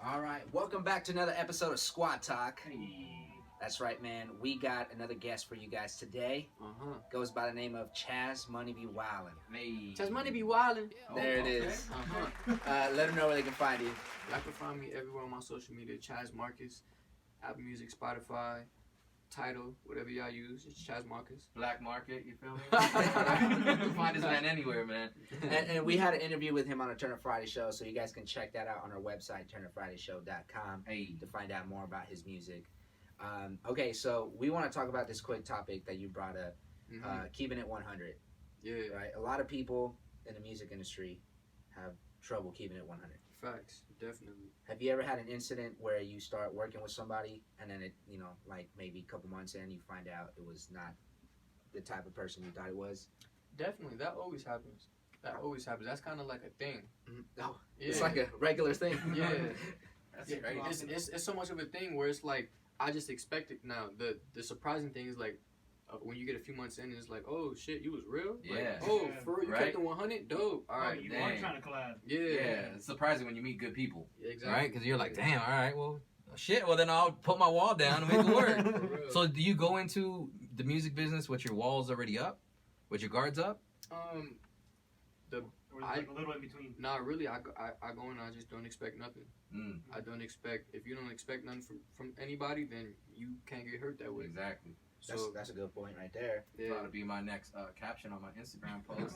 All right, welcome back to another episode of SquadTalk. Hey. That's right, man. We got another guest for you guys today. Goes by the name of Chaz Money Be Wildin'. Hey. Chaz Money Be Wildin'. There it is. Let them know where they can find you. Y'all can find me everywhere on my social media. Chaz Marcus, Apple Music, Spotify, Tidal, whatever y'all use. It's Chaz Marcus. Black Market, you feel me? You can find this man anywhere, man. And we had an interview with him on a Turner Friday show, so you guys can check that out on our website, turnerfridayshow.com, to find out more about his music. Okay, so we want to talk about this quick topic that you brought up, keeping it 100. Yeah. Right? A lot of people in the music industry have trouble keeping it 100. Facts, definitely. Have you ever had an incident where you start working with somebody and then it, like maybe a couple months in, you find out it was not the type of person you thought it was? Definitely, that always happens. That's kind of like a thing. Oh, Yeah. it's like a regular thing. Yeah. That's crazy. It's so much of a thing where it's like, I just expect it now. The surprising thing is like, when you get a few months in, it's like, oh shit, you was real? Yeah. Like, oh, for real, you kept the 100? Dope. All right. You dang. are trying to collab. Yeah. It's surprising when you meet good people. Exactly. Right? Because you're like, damn, all right, well, shit, well, then I'll put my wall down and make it work. For real. So do you go into the music business with your walls already up? With your guards up? Or is it like a little in between? Nah, really, I go in and I just don't expect nothing. I don't expect, if you don't expect nothing from anybody, then you can't get hurt that way. Exactly. So, That's a good point right there. yeah. That'll be my next caption on my Instagram post.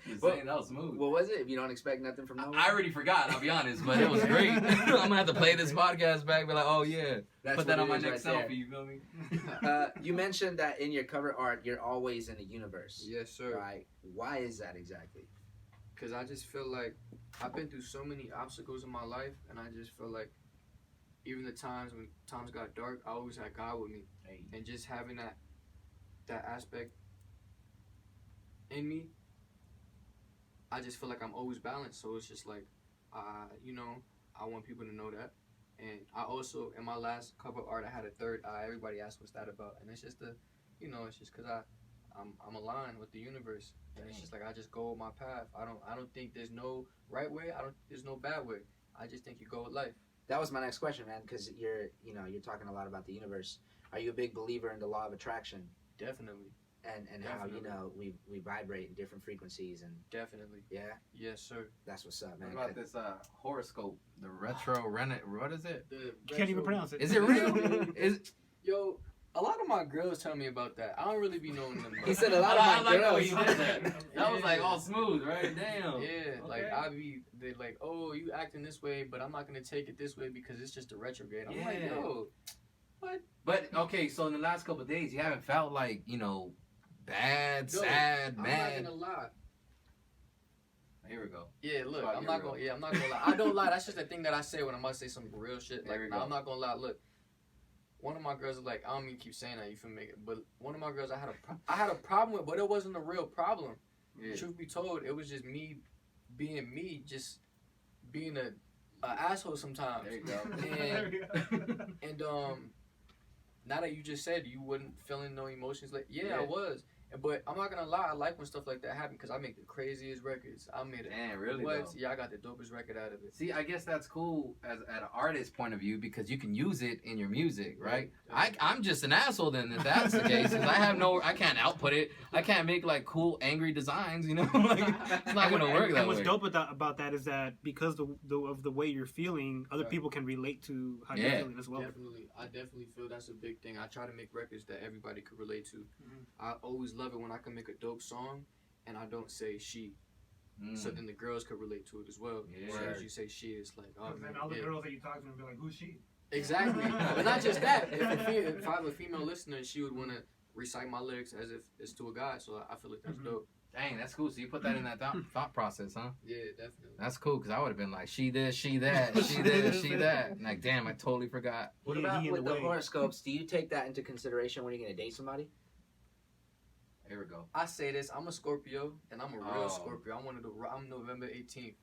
Just Well- saying, that was smooth. What was it? If you don't expect nothing from no one? I already forgot, I'll be honest, but it was great. I'm going to have to play this podcast back and be like, oh, yeah. That's Put that what on my it is next right selfie, you feel me? there. You mentioned that in your cover art, you're always in the universe. Yes, sir. Right? Why is that exactly? Because I just feel like I've been through so many obstacles in my life, and I just feel like even the times when times got dark, I always had God with me. Hey. And just having that aspect in me, I just feel like I'm always balanced. So it's just like, I want people to know that. And I also, in my last cover art, I had a third eye. Everybody asked what's that about, and it's just it's just because I'm aligned with the universe, and it's just like I just go with my path. I don't think there's no right way. There's no bad way. I just think you go with life. That was my next question, man, because you're talking a lot about the universe. Are you a big believer in the law of attraction? Definitely. And Definitely. how, we vibrate in different frequencies and Definitely. yeah, Yes, sir. that's what's up, man. What about this horoscope? The retro, what is it? You can't even pronounce it. Is it real? Yo, a lot of my girls tell me about that. I don't really be knowing them. He said a lot of I my like the way girls. you did that. That was like all smooth, right? Damn. Yeah, like Okay. they like, oh, you acting this way, but I'm not gonna take it this way because it's just a retrograde. I'm like, Yeah. yo, But, okay, so in the last couple of days, you haven't felt like, bad, Yo, sad, I'm mad? not gonna lie. Here we go. Yeah, look, Fuck, I'm you're not real. gonna. Yeah, I'm not gonna lie. I don't lie. That's just the thing that I say when I'm about to say some real shit. Like, There we nah, go. I'm not gonna lie. Look, one of my girls is like, I don't mean to keep saying that. You feel me? But one of my girls, I had a problem with, but it wasn't a real problem. Yeah. Truth be told, it was just me being me, just being a asshole sometimes. There you go. There you go. And now that you just said you wasn't feeling no emotions, like Yeah. I was. But I'm not gonna lie, I like when stuff like that happen because I make the craziest records. I made it. Damn, really What? though. Yeah, I got the dopest record out of it. See, I guess that's cool as at an artist point of view because you can use it in your music, right? I'm just an asshole then if that's the case because I can't output it. I can't make like cool angry designs, like it's not gonna work that And what's way. dope about that is that because of the way you're feeling, other Right. people can relate to how Yeah. you're feeling as well. Definitely, I definitely feel that's a big thing. I try to make records that everybody could relate to. Mhm. I always love it when I can make a dope song and I don't say she, so then the girls could relate to it as well. Yeah. Whereas you say she, it's like, oh Because man, then all the yeah. girls that you talk to will be like, who's she? Exactly. But not just that. If I have a female listener, she would want to recite my lyrics as if it's to a guy. So I feel like that's Mhm. dope. Dang, that's cool. So you put that in that thought process, huh? Yeah, definitely. That's cool because I would have been like, she this, she that, she this, she that. And like, damn, I totally forgot. What Yeah, about he in with the the way. horoscopes? Do you take that into consideration when you're gonna date somebody? Here we go. I say this. I'm a Scorpio, and I'm a real Oh. Scorpio. I'm November 18th.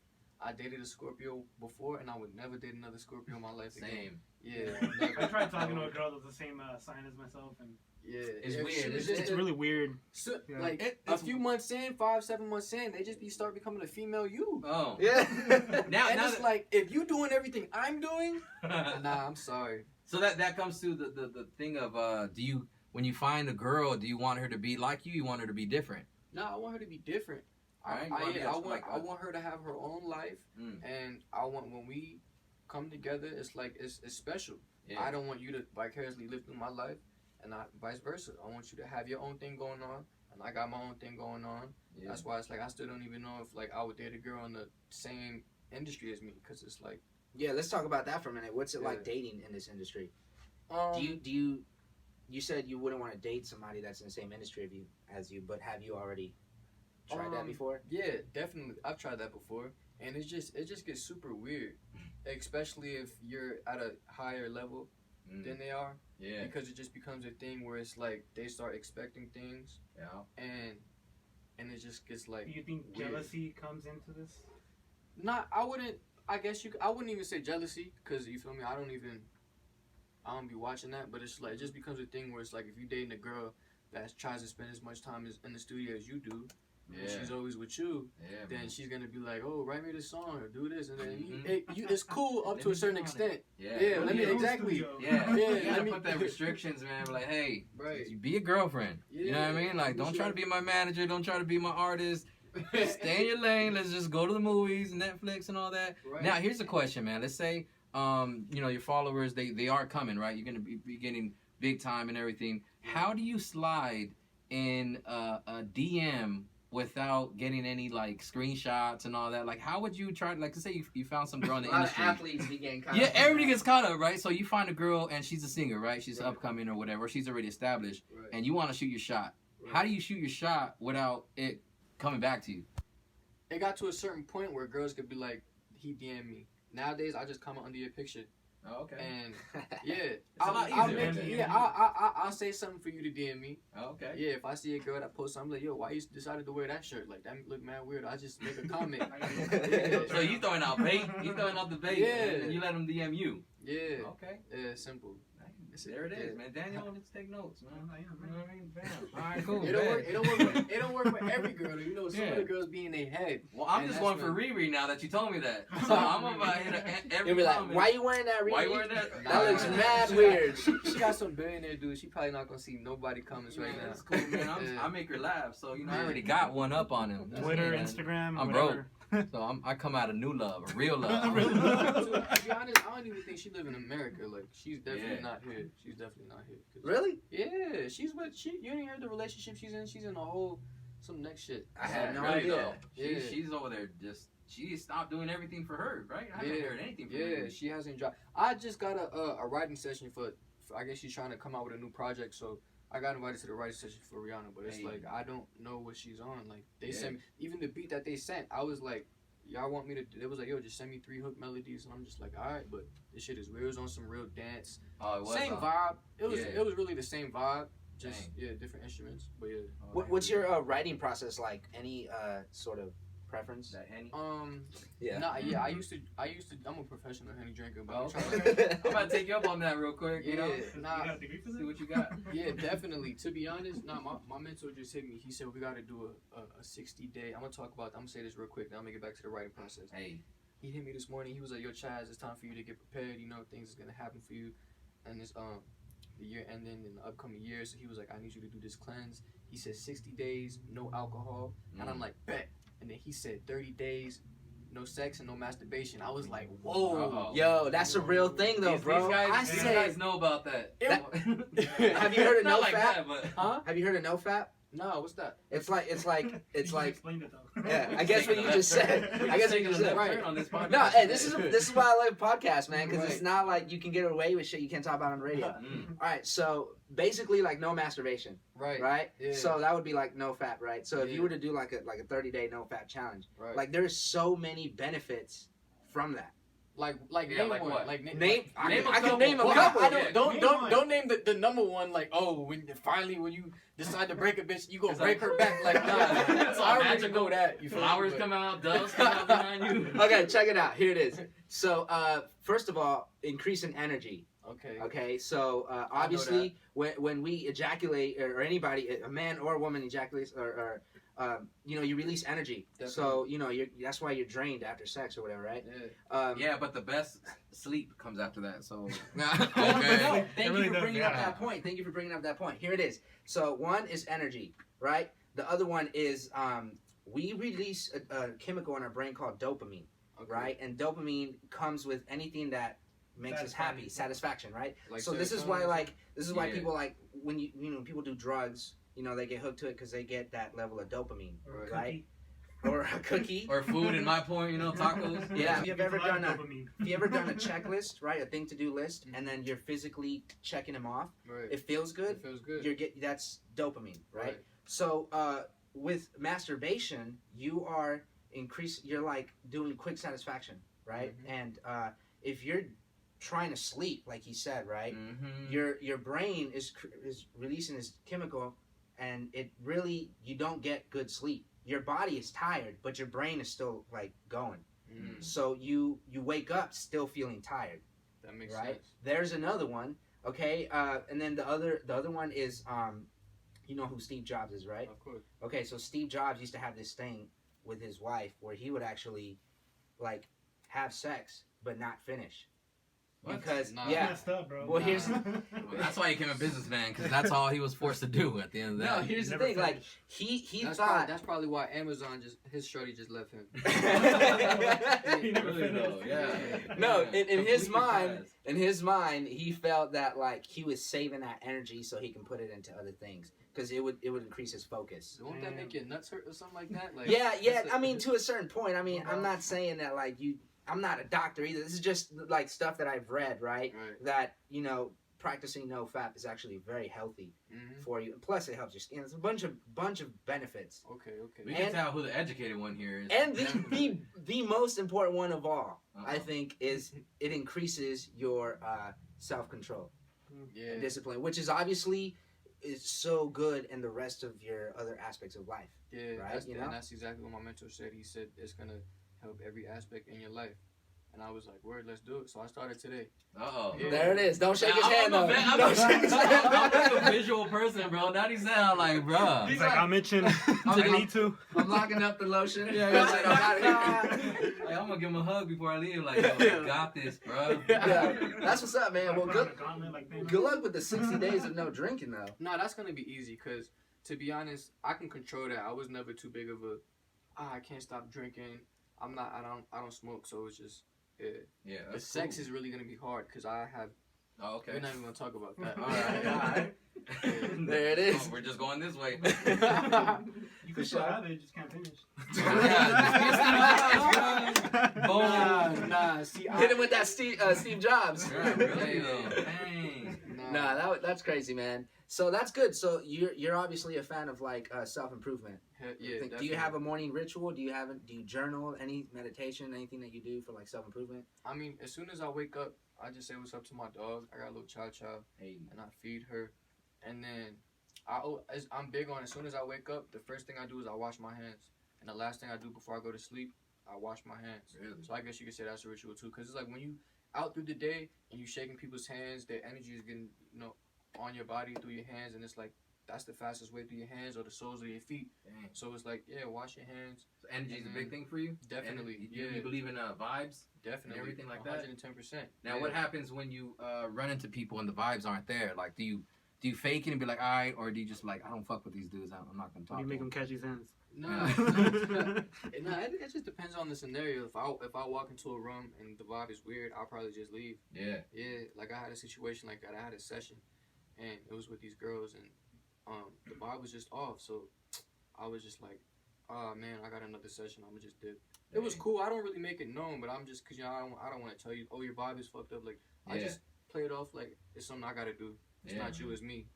I dated a Scorpio before, and I would never date another Scorpio in my life again. Same. Yeah, I never. tried talking to a girl that's the same sign as myself, and Yeah, It's yeah, weird. shit is It's just- it's really weird. so, Yeah. like a It's- few months in, 5-7 months in, they just start becoming a female you. Oh. Yeah. Now, And now it's like, if you doing everything I'm doing, nah, I'm sorry. So that comes to the thing of do you, when you find a girl, do you want her to be like you? You want her to be different? Nah, I want her to be different. Alright, you I wanna be like I want her to have her own life, and I want when we come together, it's like it's special. Yeah. I don't want you to vicariously live through my life, and vice versa. I want you to have your own thing going on, and I got my own thing going on. Yeah. That's why it's like I still don't even know if like I would date a girl in the same industry as me, because it's like Yeah, let's talk about that for a minute. What's it like Yeah. dating in this industry? um, You said you wouldn't want to date somebody that's in the same industry as you, but have you already tried that before? Yeah, definitely. I've tried that before, and it just gets super weird, especially if you're at a higher level than they are, Yeah. because it just becomes a thing where it's like they start expecting things, Yeah. and it just gets like. Do you think weird. jealousy comes into this? Not, I wouldn't. I guess I wouldn't even say jealousy, because you feel me. I don't be watching that, but it's like it just becomes a thing where it's like if you dating a girl that tries to spend as much time in the studio as you do, and she's always with you, Yeah. then she's gonna be like, "Oh, write me this song or do this," and then Mhm. it's cool up Let to me a certain get on it. extent. Yeah. Yeah, let me Your own exactly. studio. Yeah. Yeah, You let gotta me- put that restrictions, man. Like, hey, Right. you be a girlfriend. You know what I Yeah. mean? Like, don't try to be my manager. Don't try to be my artist. Right. Stay in your lane. Let's just go to the movies, Netflix, and all that. Now, here's the question, man. Let's say, your followers, they are coming, right? You're gonna be getting big time and everything. How do you slide in a DM without getting any like screenshots and all that? Like, how would you try? Like, let's say you found some girl in A the lot industry. of athletes be getting caught Yeah, up in everybody that. gets caught up, right? So you find a girl and she's a singer, right? She's Right. upcoming or whatever. She's already established, Right. and you want to shoot your shot. Right. How do you shoot your shot without it coming back to you? It got to a certain point where girls could be like, "He DM me." Nowadays, I just comment under your picture, Oh, okay. and yeah, a lot I'll easier, make man. it. Yeah, I'll say something for you to DM me. Oh, okay. Yeah, if I see a girl that posts something like, "Yo, why you decided to wear that shirt? Like that look mad weird." I just make a comment. Yeah. So you throwing out bait? You throwing out the bait? Yeah. And you let them DM you. Yeah, Okay. yeah, simple. There it is, Yeah. man. Daniel, let's take notes, man. Oh, yeah, You man. know what I mean? Bam. All right, cool. It don't bet. work. It don't work with every girl. You know, some Yeah. of the girls be in their head. Well, I'm And just that's going for when- Riri now that you told me that. So I'm about to hit every You'll be like, comment. why you wearing that, Riri? Why you wearing that? That looks Nah, mad she weird. She got some billionaire dude. She probably not gonna see nobody comments right Yeah, now. that's cool, man. Yeah. I make her laugh, so you know I Yeah. already got one up on him. That's Twitter, me, man. Instagram, I'm whatever. So I come out of new love, a real love. Real love. To be honest, I don't even think she live in America. Like she's definitely Yeah. not here. She's definitely not here. 'Cause- Really? Yeah, she's with You ain't heard the relationship she's in. She's in a whole some next shit. I had no Really, idea. though. Yeah. She's over there she stopped doing everything for her, right? I haven't Yeah. heard anything from Yeah, her. she hasn't dropped. I just got a writing session for. I guess she's trying to come out with a new project, so I got invited to the writing session for Rihanna. But it's Hey. like I don't know what she's on. Like they Yeah. sent me, even the beat that they sent. I was like, y'all want me to? They was like, yo, just send me 3 hook melodies, and I'm just like, all right. But this shit is weird. It was on some real dance, Oh, it was same on. vibe. It was Yeah. it was really the same vibe. Just Dang. different instruments. But yeah. Oh, What's your writing process like? Any sort of preference? that Henny? Yeah. Nah, yeah. I used to. I'm a professional Henny drinker, but Oh, I'm trying okay. to. I'm about to take you up on that real quick. You know, Yeah, You nah. got a degree for see that? what you got. Yeah, definitely. To be honest, my mentor just hit me. He said we got to do a 60-day. I'm gonna say this real quick. Then I'll make it back to the writing process. Hey, He hit me this morning. He was like, "Yo, Chaz, it's time for you to get prepared. You know, things is gonna happen for you, and this the year ending in the upcoming year." So he was like, "I need you to do this cleanse." He said 60 days, no alcohol, and I'm like, "Bet." And then he said 30 days, no sex and no masturbation. I was like, "Whoa." Uh-oh. Yo, that's a real thing though, these bro. guys, I these said, guys know about that. Have you heard of Not no like fat? that, but Huh? have you heard of no fat? No, what's that? It's like You just explained it though. Yeah, I guess what you just said. I guess what you taking a just said. left turn on this podcast. No, hey, this is why I love podcasts, man, because it's Right. not like you can get away with shit you can't talk about on the radio. Mm. All right, so basically like no masturbation, Right. right? Yeah. So that would be like no fat, right? So if Yeah. you were to do like a 30-day no fat challenge, Right. like there's so many benefits from that. Like Yeah, name like one. what? Like Name. I I can name a Well, couple. I don't Name don't one. don't name the number one. Like, oh, when you decide to break a bitch, you gonna It's break like- her back. Like, nah. It's all I already magical. know that. You feel me? Flowers But- come out, doves come out behind you. Okay, check it out. Here it is. So, first of all, increase in energy. Okay. Okay, so obviously, when we ejaculate, or anybody, a man or a woman ejaculates, or you release energy. So that's why you're drained after sex or whatever, right? Yeah. Yeah, but the best sleep comes after that. So Okay. Thank really you for does, bringing up yeah. that point. Thank you for bringing up that point. Here it is. So one is energy, right? The other one is we release a chemical in our brain called dopamine, Okay. right? And dopamine comes with anything that makes us happy, satisfaction, right? Like So this is serotonin why, or like, this is why Yeah. people like when people do drugs, they get hooked to it because they get that level of dopamine, Or a right? cookie. Or a cookie. Or food, in my point, tacos. Yeah. If You you've get ever a lot of done dopamine. If you ever done a checklist, right, a thing to do list, and then you're physically checking them off, Right. it feels good. It feels good. That's dopamine, right? So with masturbation, you're like doing quick satisfaction, right? Mhm. And if you're trying to sleep, like he said, right, Mm-hmm. your brain is releasing this chemical, and you don't get good sleep. Your body is tired, but your brain is still like going. Mm, So you wake up still feeling tired. that makes Right. sense. There's another one, okay, and then the other one is you know who Steve Jobs is, right? Of course. Okay, so Steve Jobs used to have this thing with his wife where he would actually like have sex but not finish. What? Because Nah. yeah. Messed up, bro. Well, here's Well, that's why he became a businessman, because that's all he was forced to do at the end of the No, day. here's the Never thing, like finished. he That's thought that's probably why Amazon his shorty just left him. He never Really finished. though, yeah. No, Yeah. in his Completely mind, fast. he felt that like he was saving that energy so he can put it into other things because it would increase his focus. Won't that make your nuts hurt or something like that? Like, Yeah. that's I mean, to a certain point. I mean, Well, I'm not saying that like I'm not a doctor either. This is just like stuff that I've read, right? Right. That practicing no fap is actually very healthy Mm-hmm. for you. Plus, it helps your skin. It's a bunch of benefits. Okay. We Okay. can tell who the educated one here is. And the most important one of all, I Uh-oh. think, is it increases your self control. Yeah. Discipline, which is obviously is so good in the rest of your other aspects of life. Yeah. Right, That's, you know? And that's exactly what my mentor said. He said it's gonna help every aspect in your life. And I was like, word, let's do it. So I started today. Uh-oh. Yeah. There it is. Don't shake his hand though. I'm Don't shake his hand. a visual person, bro. Now he sound like, bro. He's like, I'll mention I need to. I'm locking up the lotion. Yeah, He's like, I'm outta here. Like, I'm gonna give him a hug before I leave. Like, yo, I got this, bro. Yeah, that's what's up, man. Well, Put on good a gauntlet like Thanos. good luck with the 60 days of no drinking though. No, that's gonna be easy because, to be honest, I can control that. I was never too big of a, I can't stop drinking. I don't smoke, so it's just, yeah. Yeah, The that's sex cool. is really gonna be hard because I have. Oh, okay. We're not even gonna talk about that. All right. There it is. Oh, we're just going this way. You can still have it, just can't finish. Nah. See, Hit him with that Steve Jobs. Yeah, really though. Dang. Nah, that's crazy, man. So that's good. So you're obviously a fan of like self improvement. Yeah. Do you have a morning ritual? Do you journal? Any meditation? Anything that you do for like self improvement? I mean, as soon as I wake up, I just say what's up to my dog. I got a little chow, Hey. and I feed her. And then I'm big on, as soon as I wake up, the first thing I do is I wash my hands. And the last thing I do before I go to sleep, I wash my hands. Really? So I guess you could say that's a ritual too. Because it's like when you out through the day and you shaking people's hands, their energy is getting, on your body through your hands. And it's like, that's the fastest way through your hands or the soles of your feet. Dang. So it's like, yeah, wash your hands. So energy is a big thing for you? Definitely, And yeah. you believe in vibes? Definitely. everything like that? 110%. Now, Yeah. what happens when you run into people and the vibes aren't there? Like, do you fake it and be like, all right, or do you just like, I don't fuck with these dudes, I'm not gonna talk You to make them? him catch his hands. No, Yeah. it just depends on the scenario. If I walk into a room and the vibe is weird, I'll probably just leave. Yeah. Yeah, like I had a situation like that. I had a session, and it was with these girls, and the vibe was just off. So I was just like, oh man, I got another session. I'ma just dip. It was cool. I don't really make it known, but I'm just, cause I don't want to tell you, oh, your vibe is fucked up. Like I Yeah. just play it off like it's something I gotta do. It's Yeah. not you, it's me.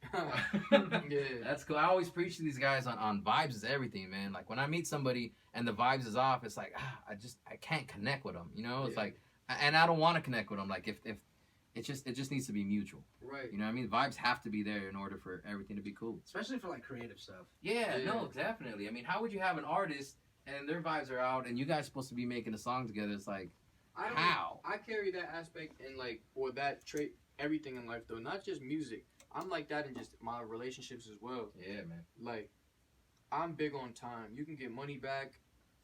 Yeah. That's cool. I always preach to these guys on vibes is everything, man. Like when I meet somebody and the vibes is off, it's like I can't connect with them. It's Yeah. like and I don't want to connect with them. Like if it just needs to be mutual. Right. You know what I mean? Vibes have to be there in order for everything to be cool. Especially for like creative stuff. Yeah, Yeah. no, definitely. I mean, how would you have an artist and their vibes are out and you guys supposed to be making a song together? It's like, how? I carry that aspect and like, or that trait, everything in life though, not just music. I'm like that in just my relationships as well. Yeah, man. Like, I'm big on time. You can get money back,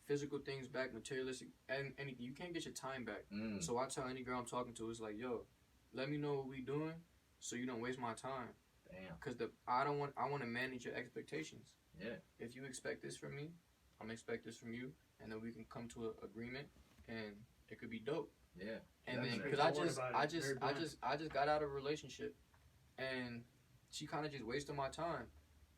physical things back, materialistic, and anything. You can't get your time back. Mm. So I tell any girl I'm talking to, it's like, yo, let me know what we doing, so you don't waste my time. Damn. Cause I want to manage your expectations. Yeah. If you expect this from me, I'm gonna expect this from you, and then we can come to an agreement, and it could be dope. Yeah. And then, Definitely. cause I just got out of a relationship, and she kind of just wasted my time,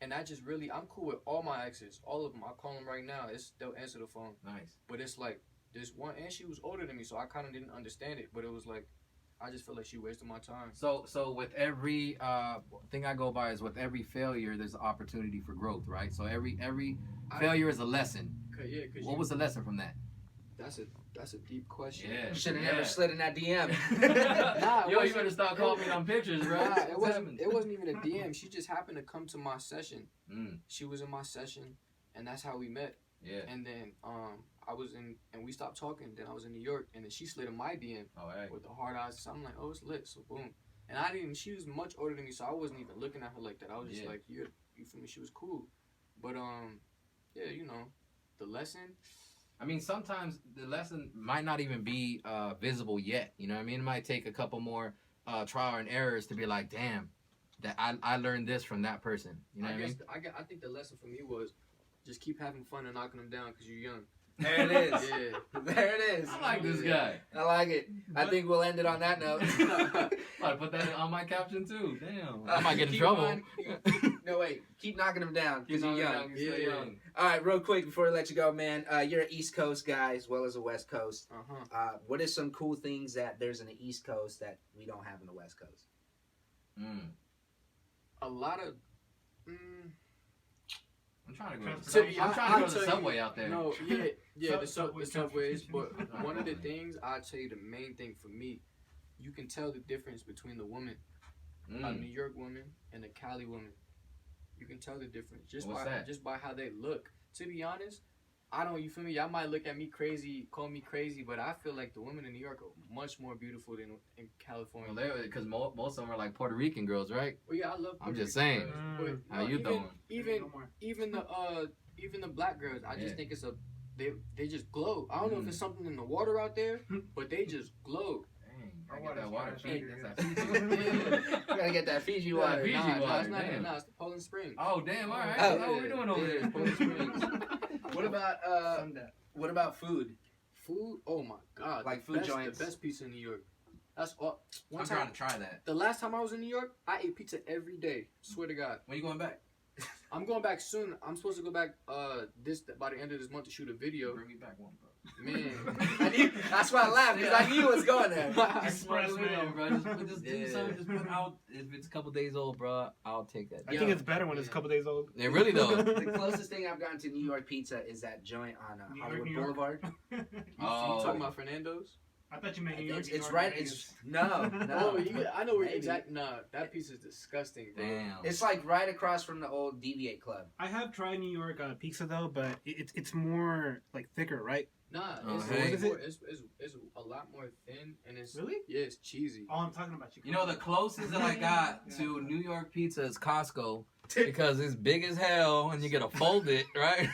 and I just really, I'm cool with all my exes, all of them. I call them right now. They'll answer the phone. Nice. But it's like this one, and she was older than me, so I kind of didn't understand it. But it was like, I just feel like she wasted my time. So with every thing I go by is with every failure, there's an opportunity for growth, right? So every failure is a lesson. What was the lesson from that? That's a deep question. Yeah. You should have never slid in that DM. Nah, Yo, you better start calling me on pictures, bro. Nah, it wasn't even a DM. She just happened to come to my session. Mm. She was in my session, and that's how we met. Yeah. And then I was in, and we stopped talking. Then I was in New York, and then she slid in my DM Oh, hey. with the hard eyes. So I'm like, oh, it's lit. So boom. And I didn't. She was much older than me, so I wasn't even looking at her like that. I was just Yeah. like, you feel me? She was cool, but yeah, you know, the lesson. I mean, sometimes the lesson might not even be visible yet. You know what I mean? It might take a couple more trial and errors to be like, damn, that I learned this from that person. You know what I mean? I think the lesson for me was just keep having fun and knocking them down because you're young. There it is. Yeah. There it is. I like this guy. I like it. I think we'll end it on that note. I'll put that on my caption too. Damn. I might get in Keep trouble. on- No, wait. Keep knocking them down because you're young. Yeah. young. All right, real quick before I let you go, man. You're an East Coast guy as well as a West Coast. What is some cool things that there's in the East Coast that we don't have in the West Coast? A lot of. I'm trying to go. Transportation. I'm trying to go to I'll the tell subway you- out there. No, yeah, the Subway subways. But transportation. one of the things I'll tell you, the main thing for me, you can tell the difference between the woman, a New York woman and a Cali woman. You can tell the difference just by how they look. To be honest, I don't. You feel me? Y'all might look at me crazy, call me crazy, but I feel like the women in New York are much more beautiful than in California. Well, because most of them are like Puerto Rican girls, right? Well, yeah, I love. I'm Puerto just Rican saying. girls, but How no, you doing? Even the black girls, I just Yeah. think it's they just glow. I don't know if it's something in the water out there, but they just glow. Dang, I Our get that water's water. kinda That's shady. that You gotta get that Fiji water. Fiji nah, water, it's not. damn. Nah, it's the Poland Springs. Oh damn! All right. Oh, That's what we're doing over yeah, there. Poland Springs. What about food? Food? Oh my god! Like the food best, joints. The best pizza in New York. That's all. One I'm time, trying to try that. the last time I was in New York, I ate pizza every day. Swear to God. When you going back? I'm going back soon. I'm supposed to go back by the end of this month to shoot a video. Bring me back one, bro. Man. That's why I laughed because I knew it was going there. Express mail. bro. Just do Yeah. something. Just put it out. If it's a couple days old, bro, I'll take that. I think it's better when it's a couple days old. Yeah, really though. The closest thing I've gotten to New York pizza is that joint on New York, Hollywood New York. Boulevard. You Oh. talking about Fernando's? I thought you meant New York. It's, New it's York, right. Vegas. It's no. Oh, I know where Maybe. exactly. Nah, that pizza is disgusting, bro. Damn. It's like right across from the old Deviate Club. I have tried New York pizza though, but it's more like thicker, right? Nah, Oh, it's, hey. more, it's a lot more thin and it's Really? yeah, it's cheesy. Oh, I'm talking about Chicago. You know, the closest that I got to New York pizza is Costco because it's big as hell and you get to fold it, right?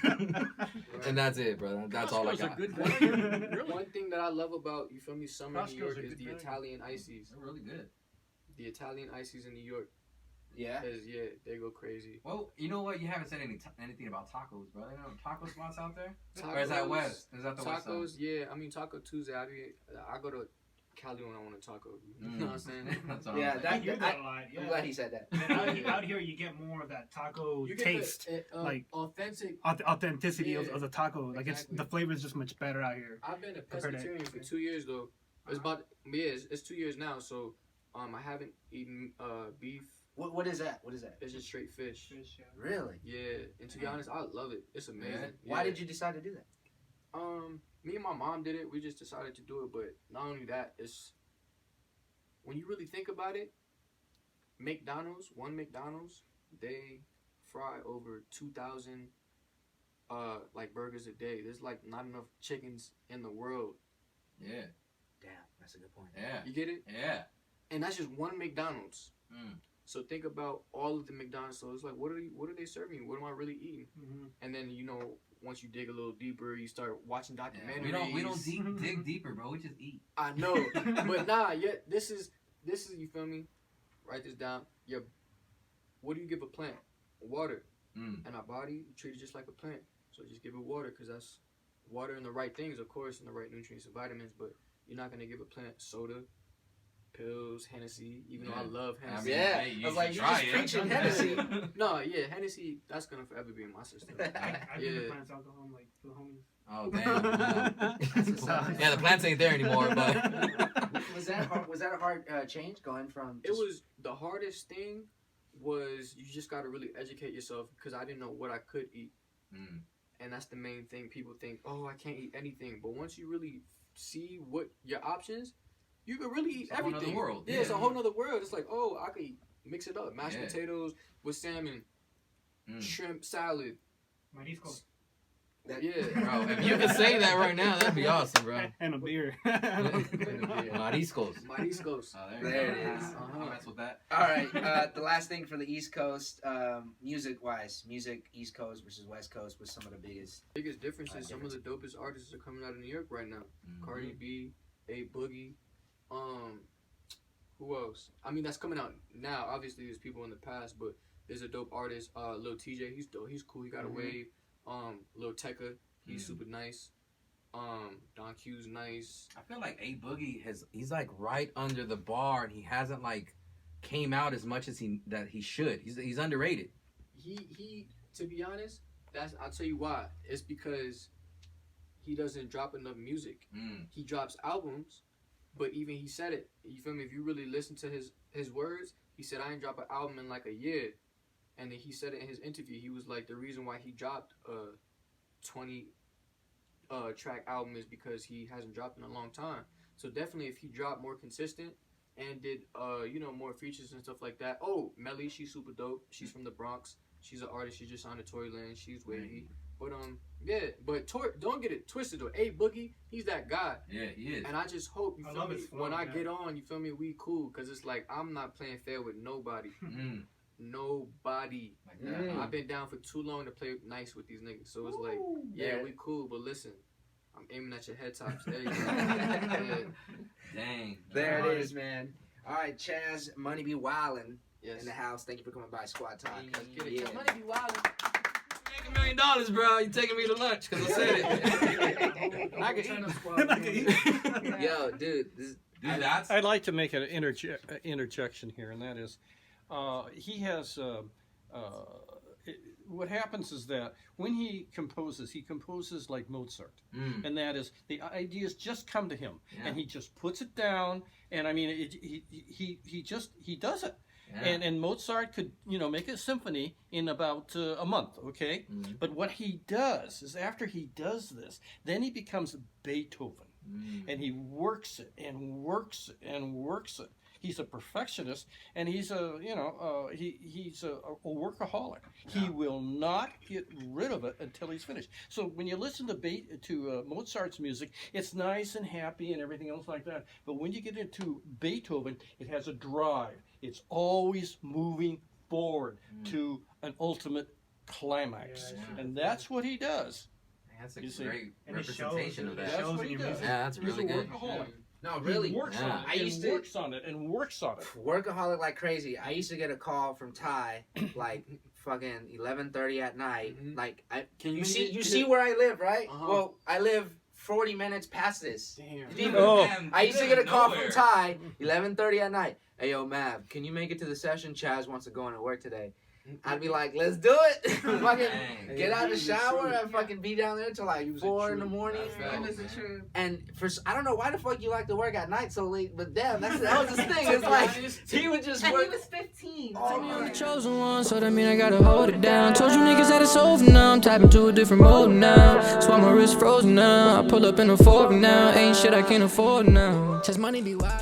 And that's it, brother. That's all I Costco's a got. good One thing that I love about you feel me summer in New Costco's York a is good the value. Italian ices. They're really good. The Italian ices in New York, Yeah. they go crazy. Well, you know what? You haven't said anything about tacos, bro. You know taco spots out there? Or is that Tacos- west? Is that the west side? Tacos, yeah. I mean, Taco Tuesday. I go to Cali when I want a taco. You know what I'm saying? That's what Yeah, I'm I saying. hear that a lot. I'm Yeah. glad he said that. And out here, you get more of that taco You get taste, the, like- authentic. authenticity Yeah, of the taco. Like exactly. the flavor is just much better out here. I've been a Compared to- pescatarian for 2 years though. It's 2 years now. So I haven't eaten beef. What is that? What is that? It's just straight fish. Really? Yeah, and to be honest, I love it. It's amazing. Why did you decide to do that? Me and my mom did it. We just decided to do it, but not only that, it's when you really think about it, McDonald's, they fry over 2,000 like burgers a day. There's like not enough chickens in the world. Yeah. Damn, that's a good point. Yeah. You get it? Yeah. And that's just one McDonald's. Mm. So think about all of the McDonald's. So it's like, what are they serving me? What am I really eating? Mm-hmm. And then once you dig a little deeper, you start watching documentaries. We don't dig deeper, bro. We just eat. I know, but nah. Yeah, this is you feel me? Write this down. What do you give a plant? Water. And our body, you treat it just like a plant. So just give it water, because that's water and the right things, of course, and the right nutrients and vitamins. But you're not gonna give a plant soda, pills, Hennessy. Even though I love Hennessy. I was like, you just preaching Hennessy. No, yeah, Hennessy. That's gonna forever be in my system. I give the plants alcohol, like for the homies. Oh damn! Yeah, the plants ain't there anymore. But was that a hard change going from? It was the hardest thing. Was you just got to really educate yourself, because I didn't know what I could eat. And that's the main thing. People think, oh, I can't eat anything. But once you really see what your options, you can really eat everything. It's a whole nother world. Yeah, it's a whole nother world. It's like, oh, I could mix it up. Mashed potatoes with salmon, shrimp salad. Mariscos. Yeah. Bro, if you could say that right now, that'd be awesome, bro. And a beer. Mariscos. Oh, there it is. I'll mess with that. All right, the last thing for the East Coast, music-wise, East Coast versus West Coast was some of the biggest differences. Some of the dopest artists are coming out of New York right now. Cardi B, A Boogie, who else? I mean, that's coming out now. Obviously, there's people in the past, but there's a dope artist, Lil TJ. He's dope. He's cool. He got a wave. Lil Tecca, he's super nice. Don Q's nice. I feel like A Boogie he's like right under the bar, and he hasn't like came out as much as he should. He's underrated. He to be honest, I'll tell you why. It's because he doesn't drop enough music. He drops albums, but even he said it. You feel me? If you really listen to his words, he said, I ain't drop an album in like a year. And then he said it in his interview. He was like, the reason why he dropped a 20 track album is because he hasn't dropped in a long time. So definitely, if he dropped more consistent and did more features and stuff like that. Oh, Melly, she's super dope. She's from the Bronx. She's an artist. She just signed to Tory Lanez. She's wavy. But don't get it twisted though. A Boogie, he's that guy. Yeah, he is. And I just hope you feel me when I get on. You feel me? We cool, because it's like I'm not playing fair with nobody. Nobody. Like that. I've been down for too long to play nice with these niggas. So it's like, we cool, but listen, I'm aiming at your head tops. There you go. Dang. There it is, man. All right, Chaz, Money Be Wildin' in the house. Thank you for coming by Squad Talk. Money Be Wildin'. $1 million, bro. You taking me to lunch because I said it. I can eat. Yo, dude, I'd like to make an interjection here, and that is, he has. What happens is that when he composes like Mozart, and that is the ideas just come to him, and he just puts it down, and I mean, he does it. Yeah. And Mozart could, make a symphony in about a month, okay? But what he does is after he does this, then he becomes Beethoven. And he works it and works it and works it. He's a perfectionist, and he's he's a workaholic. Yeah. He will not get rid of it until he's finished. So when you listen to Mozart's music, it's nice and happy and everything else like that. But when you get into Beethoven, it has a drive. It's always moving forward to an ultimate climax, and that's what he does. That's a great representation of that. That's what he does. Yeah, that's really good. No, really. He works on it. Works on it. Workaholic like crazy. I used to get a call from Ty like fucking 11:30 at night. Like, you see where I live, right? Well, I live 40 minutes past this. Damn. I used to get a call from Ty 11:30 at night. Hey, yo, Mav, can you make it to the session? Chaz wants to go into work today. I'd be like, let's do it. Fucking get out of the shower and fucking be down there till like 4 in the morning. And I don't know why the fuck you like to work at night so late, but damn, that was his thing. It's like he would just work. And he was 15. I'm the chosen one, so that mean I gotta hold it down. Told you niggas that it's over now. I'm tap into a different mode now. Swap my wrist frozen now. I pull up in a Ford now. Ain't shit I can't afford now. Chaz money be wildin'.